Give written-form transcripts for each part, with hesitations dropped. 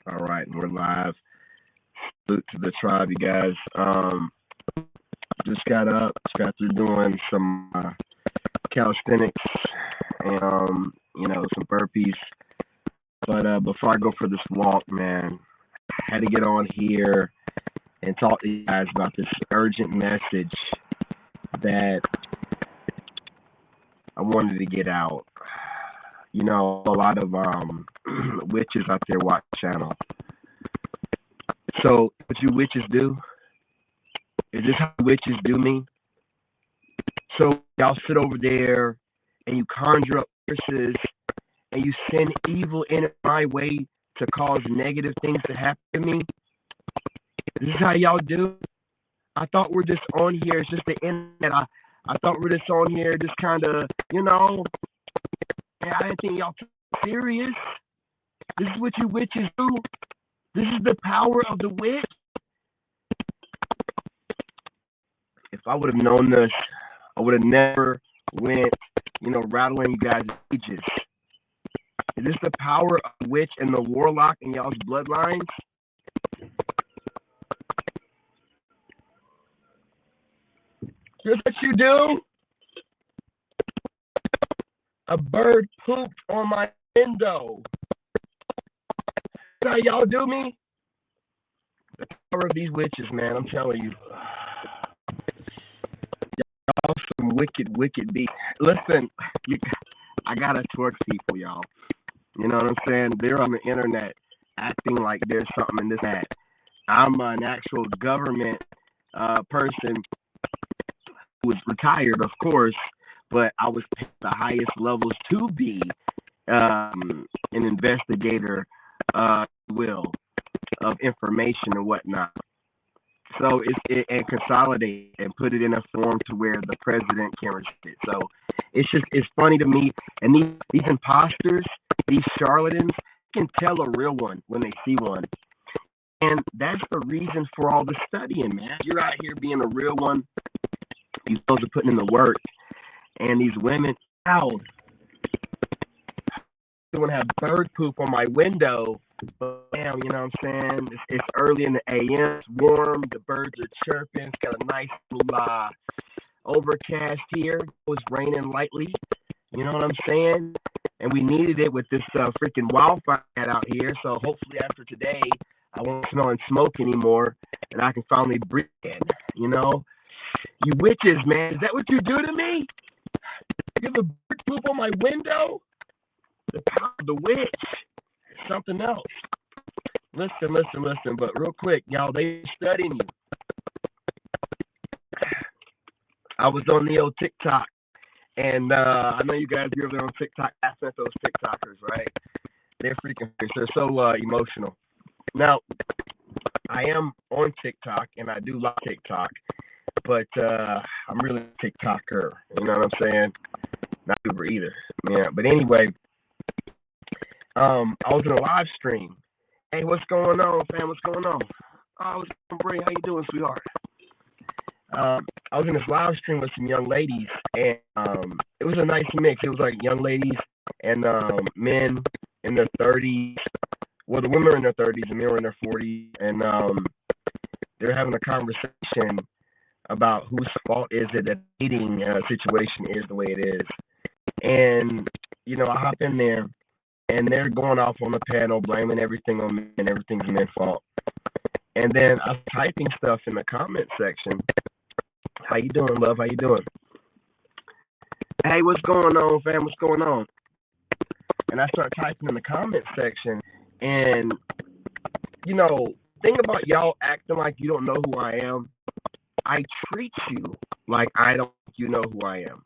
All right, we're live. Salute to the tribe, you guys. Just got up, just got through doing some calisthenics and some burpees. But before I go for this walk, man, I had to get on here and talk to you guys about this urgent message that I wanted to get out. You know, a lot of witches out there watch the channel. So, what you witches do? Is this how witches do me? So, y'all sit over there and you conjure up curses and you send evil in my way to cause negative things to happen to me. This is how y'all do? I thought we're just on here. It's just the internet. I thought we're just on here, just kind of, I didn't think y'all took it serious. This is what you witches do. This is the power of the witch. If I would have known this, I would have never went, rattling you guys' ages. Is this the power of the witch and the warlock in y'all's bloodlines? Here's what you do. A bird pooped on my window. That's how y'all do me? The power of these witches, man, I'm telling you. Y'all some wicked, wicked beasts. Listen, I gotta torch people, y'all. You know what I'm saying? They're on the internet acting like there's something in this ad. I'm an actual government person who was retired, of course, but I was picked the highest levels to be an investigator, of information and whatnot. So and consolidate and put it in a form to where the president can receive it. So it's funny to me. And these imposters, these charlatans, can tell a real one when they see one. And that's the reason for all the studying, man. You're out here being a real one. You're supposed to put in the work. And these women, they want to have bird poop on my window. But damn, you know what I'm saying? It's early in the AM. It's warm. The birds are chirping. It's got a nice little overcast here. It was raining lightly. You know what I'm saying? And we needed it with this freaking wildfire out here. So hopefully after today, I won't smell and smoke anymore, and I can finally breathe in. You witches, man. Is that what you do to me? You have a bird poop on my window? The power of the witch. Something else. Listen. But real quick, y'all, they studying you. I was on the old TikTok, and I know you guys are on TikTok. I sent those TikTokers, right? They're freaking fierce. They're so emotional. Now, I am on TikTok, and I do like TikTok, but I'm really a TikToker. You know what I'm saying? Not Uber either. Yeah, but anyway, I was in a live stream. Hey, what's going on, fam? What's going on? Oh, what's going on, Bray? How you doing, sweetheart? I was in this live stream with some young ladies, and it was a nice mix. It was like young ladies and men in their 30s. Well, the women were in their 30s, the men were in their 40s, and they were having a conversation about whose fault is it that the dating situation is the way it is. And, I hop in there, and they're going off on the panel, blaming everything on me, and everything's men's fault. And then I was typing stuff in the comment section. How you doing, love? How you doing? Hey, what's going on, fam? What's going on? And I start typing in the comment section, and, think about y'all acting like you don't know who I am. I treat you like I don't think you know who I am.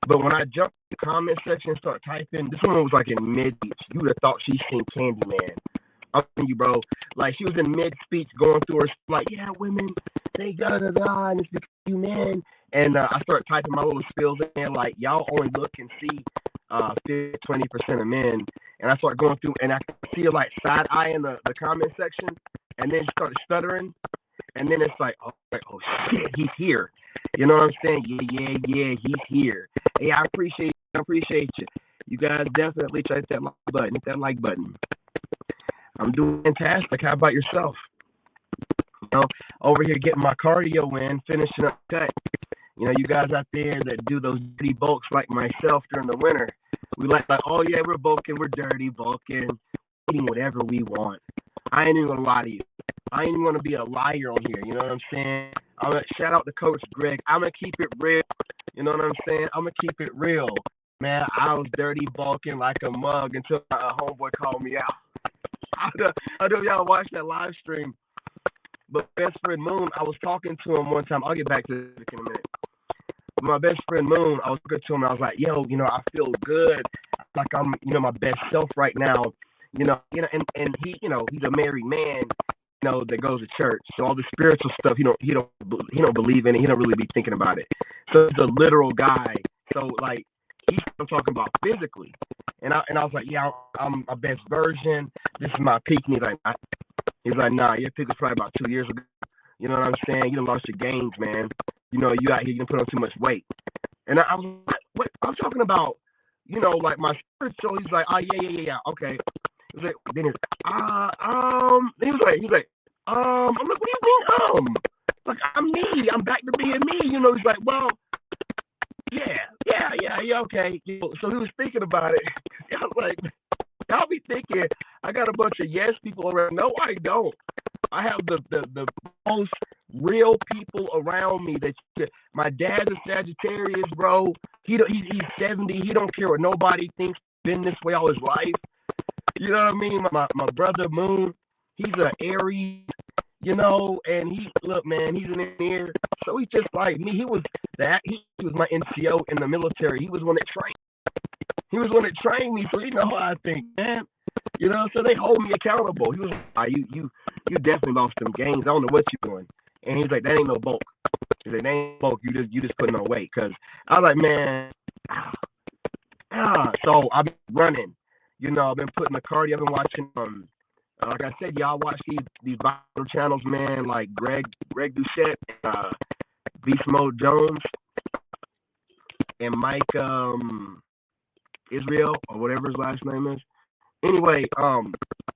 But when I jump in the comment section and start typing, this woman was like in mid-speech. You would have thought she'd seen Candyman. I'm telling you, bro. Like, she was in mid-speech going through her, like, yeah, women, they da-da-da, and it's because you men. And I start typing my little spills in there, like, y'all only look and see 20% of men. And I start going through, and I see her, like, side-eyeing the comment section, and then she started stuttering. And then it's like, oh shit, he's here. You know what I'm saying? Yeah, he's here. Hey, I appreciate you. You guys definitely hit that like button. I'm doing fantastic. How about yourself? You know, over here getting my cardio in, finishing up cut. You know, you guys out there that do those dirty bulks like myself during the winter, we like, oh yeah, we're bulking, we're dirty bulking, eating whatever we want. I ain't even gonna lie to you. I ain't even gonna be a liar on here. You know what I'm saying? I'm gonna shout out to Coach Greg. I'm gonna keep it real. You know what I'm saying? I'm gonna keep it real. Man, I was dirty bulking like a mug until my homeboy called me out. I know y'all watched that live stream, but best friend Moon, I was talking to him one time. I'll get back to this in a minute. My best friend Moon, I was talking to him. I was like, yo, you know, I feel good, like I'm, you know, my best self right now. And he, you know, he's a married man, you know, that goes to church. So all the spiritual stuff, he don't believe in it. He don't really be thinking about it. So he's a literal guy. So like, I'm talking about physically, and I was like, yeah, I'm my best version. This is my peak. And he's like, nah, your peak was probably about 2 years ago. You know what I'm saying? You done lost your gains, man. You know, you out here, you done put on too much weight. And I was like, what? I'm talking about, you know, like my spiritual. He's like, oh yeah, okay. He's like, then he's like, I'm like, what do you mean, like I'm me. I'm back to being me. You know, he's like, well, yeah, okay. So he was thinking about it. I was like, y'all be thinking I got a bunch of yes people around. No, I don't. I have the most real people around me. My dad's a Sagittarius, bro. He's 70. He don't care what nobody thinks. Been this way all his life. You know what I mean? My brother Moon, he's an Aries. You know, and look, man, he's an engineer. So he's just like me. He was my NCO in the military. He was one that trained. He was one that trained me, so you know how I think, man. You know, so they hold me accountable. He was like, you definitely lost them gains. I don't know what you're doing. And he's like, that ain't no bulk. He's like, that ain't bulk. You just putting on weight. Cause I was like, man, So I've been running. You know, I've been putting the cardio. I've been watching like I said, y'all watch these Bible channels, man, like Greg Doucette, Beast Mode Jones, and Mike Israel, or whatever his last name is. Anyway,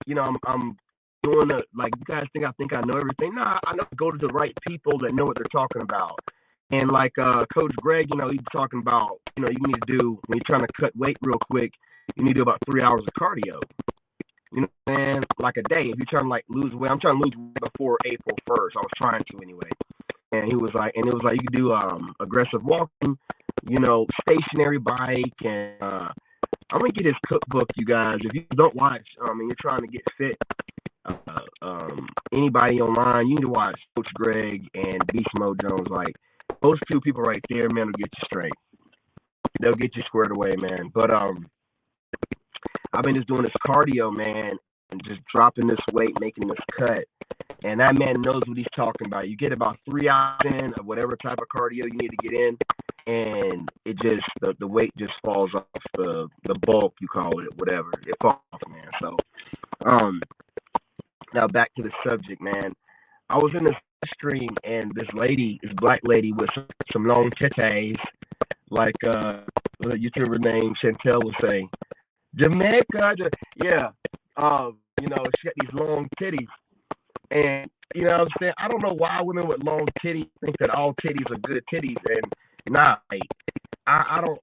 you know, I'm doing like you guys think I know everything. Nah, I know to go to the right people that know what they're talking about. And like Coach Greg, you know, he's talking about, you know, you need to do when you're trying to cut weight real quick, you need to do about 3 hours of cardio. You know what I'm saying? Like a day. If you're trying to like lose weight, I'm trying to lose weight before April 1st. I was trying to anyway. And it was like you could do aggressive walking, you know, stationary bike, and I'm gonna get his cookbook, you guys. If you don't watch, and you're trying to get fit, anybody online, you need to watch Coach Greg and Beast Mode Jones. Like those two people right there, man, will get you straight. They'll get you squared away, man. But I've been just doing this cardio, man, and just dropping this weight, making this cut. And that man knows what he's talking about. You get about 3 hours in of whatever type of cardio you need to get in, and it just the weight just falls off the bulk, you call it, whatever. It falls off, man. So now back to the subject, man. I was in this stream and this black lady with some long titties, like the YouTuber named Chantel would say. Jamaica, yeah. You know, she got these long titties. And, you know what I'm saying? I don't know why women with long titties think that all titties are good titties. And, nah, I don't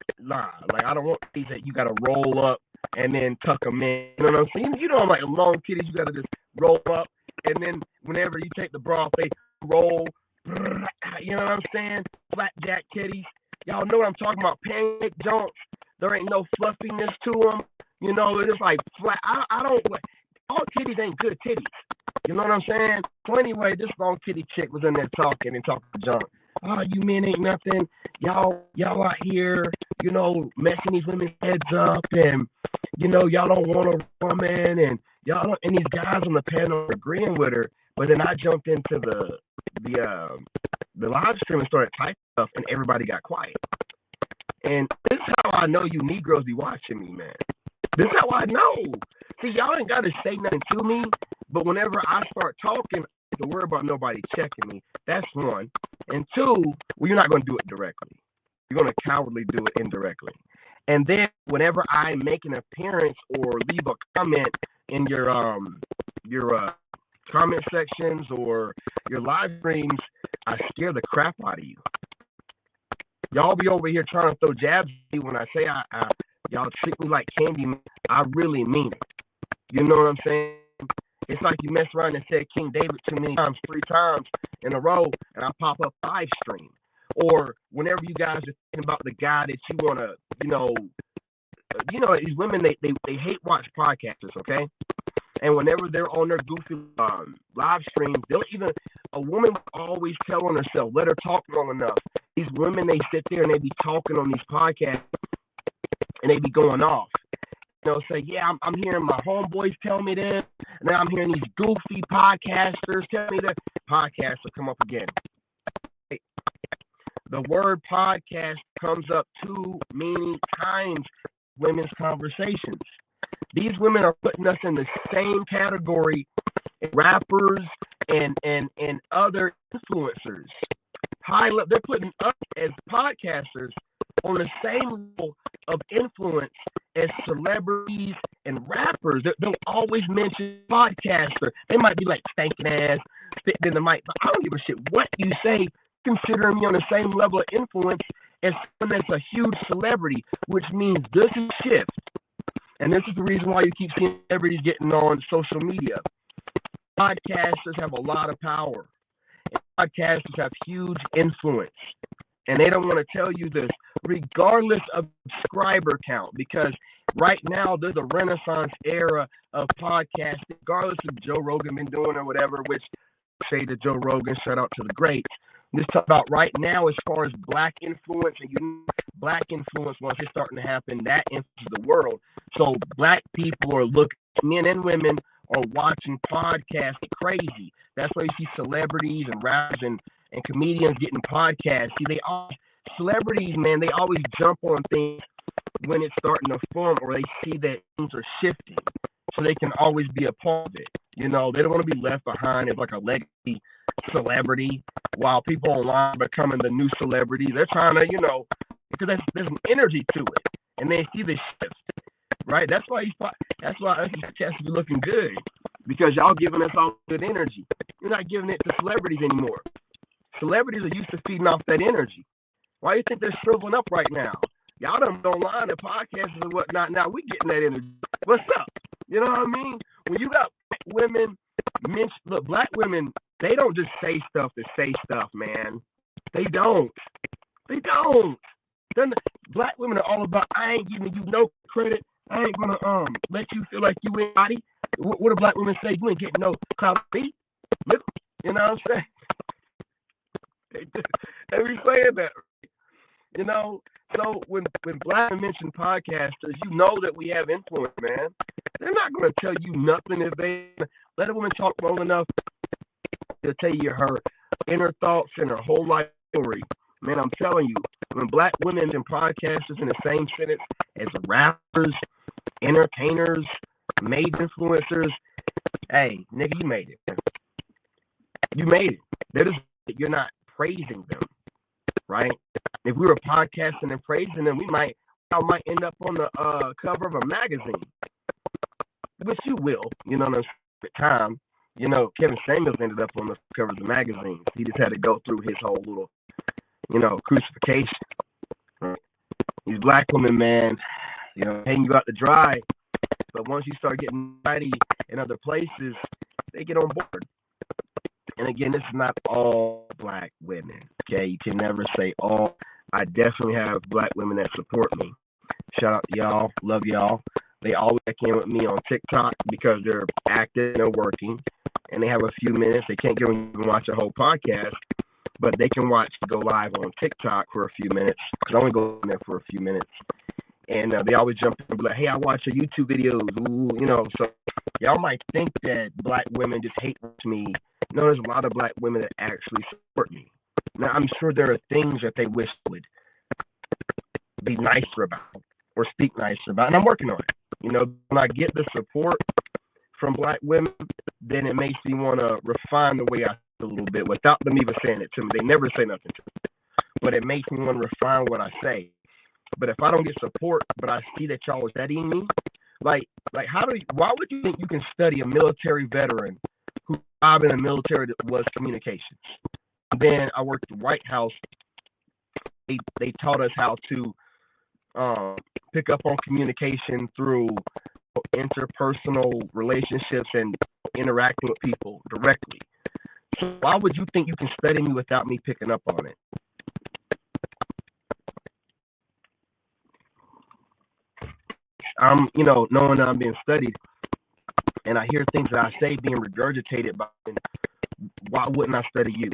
want titties that you got to roll up and then tuck them in. You know what I'm saying? You know, like long titties, you got to just roll up. And then whenever you take the bra off, they roll. You know what I'm saying? Flapjack titties. Y'all know what I'm talking about. Pancake joints. There ain't no fluffiness to them. You know, it's like flat. I don't. All titties ain't good titties. You know what I'm saying? So anyway, this long titty chick was in there talking junk. Oh, you men ain't nothing. Y'all out here, you know, messing these women's heads up, and you know, y'all don't want a woman, and y'all don't, and these guys on the panel are agreeing with her. But then I jumped into the live stream and started typing stuff, and everybody got quiet. And this is how I know you Negroes be watching me, man. This is how I know. See, y'all ain't got to say nothing to me, but whenever I start talking, I don't worry about nobody checking me. That's one. And two, well, you're not going to do it directly. You're going to cowardly do it indirectly. And then whenever I make an appearance or leave a comment in your your comment sections or your live streams, I scare the crap out of you. Y'all be over here trying to throw jabs at me when I say y'all treat me like candy. I really mean it. You know what I'm saying? It's like you mess around and said King David too many times, 3 times in a row, and I pop up live stream. Or whenever you guys are thinking about the guy that you want to, these women, they hate watch podcasters, okay? And whenever they're on their goofy live streams, a woman will always tell on herself, let her talk long enough. These women, they sit there and they be talking on these podcasts and they be going off. Say, yeah, I'm hearing my homeboys tell me this. And then I'm hearing these goofy podcasters tell me that. Podcasts will come up again. The word podcast comes up too many times in women's conversations. These women are putting us in the same category as rappers and other influencers. They're putting us as podcasters on the same level of influence as celebrities and rappers. They'll always mention podcaster. They might be like stinking ass, spitting in the mic, but I don't give a shit what you say. Considering me on the same level of influence as someone that's a huge celebrity, which means this is shift. And this is the reason why you keep seeing celebrities getting on social media. Podcasters have a lot of power. And podcasters have huge influence. And they don't want to tell you this, regardless of subscriber count, because right now there's a renaissance era of podcasting, regardless of Joe Rogan been doing or whatever, which say to Joe Rogan, shout out to the greats. Let's talk about right now as far as black influence, and black influence, once it's starting to happen, that influences the world. So black people are looking, men and women are watching podcasts crazy. That's why you see celebrities and rappers and comedians getting podcasts. See, celebrities, man, they always jump on things when it's starting to form or they see that things are shifting. So they can always be a part of it. They don't want to be left behind as like a legacy celebrity while people online are becoming the new celebrities. They're trying to, because there's an energy to it. And they see the shift, right? That's why us podcasts be looking good, because y'all giving us all good energy. You're not giving it to celebrities anymore. Celebrities are used to feeding off that energy. Why do you think they're shriveling up right now? Y'all done online and podcasts and whatnot. Now we getting that energy. What's up? You know what I mean? When you got women, look, black women, they don't just say stuff to say stuff, man. They don't. Black women are all about, I ain't giving you no credit. I ain't gonna let you feel like you anybody. What do black women say? You ain't getting no clout. You know what I'm saying? They be saying that. So when black men mention podcasters, you know that we have influence, man. They're not going to tell you nothing if they let a woman talk long enough to tell you her inner thoughts and her whole life story. Man, I'm telling you, when black women and podcasters in the same sentence as rappers, entertainers, made influencers, hey, nigga, you made it. Man. You made it. You're not praising them, right? If we were podcasting and praising them, we might end up on the cover of a magazine, which you will, at the time. Kevin Samuels ended up on the cover of the magazine. He just had to go through his whole little, crucifixion. Right? These black women, man, hanging you out to dry. But once you start getting mighty in other places, they get on board. And again, this is not all black women, okay? You can never say all. I definitely have black women that support me. Shout out to y'all. Love y'all. They always check in with me on TikTok because they're active, they're working, and they have a few minutes. They can't go and watch a whole podcast, but they can go live on TikTok for a few minutes, because I only go in there for a few minutes. And they always jump in and be like, hey, I watch your YouTube videos. Ooh, so y'all might think that black women just hate me. No, there's a lot of black women that actually support me. Now, I'm sure there are things that they wish would be nicer about or speak nicer about, and I'm working on it. When I get the support from black women, then it makes me want to refine the way I feel a little bit without them even saying it to me. They never say nothing to me, but it makes me want to refine what I say. But if I don't get support, but I see that y'all are studying me, Why would you think you can study a military veteran whose job in the military was communications? And then I worked at the White House. They taught us how to pick up on communication through interpersonal relationships and interacting with people directly. So why would you think you can study me without me picking up on it? I'm, knowing that I'm being studied and I hear things that I say being regurgitated by, why wouldn't I study you?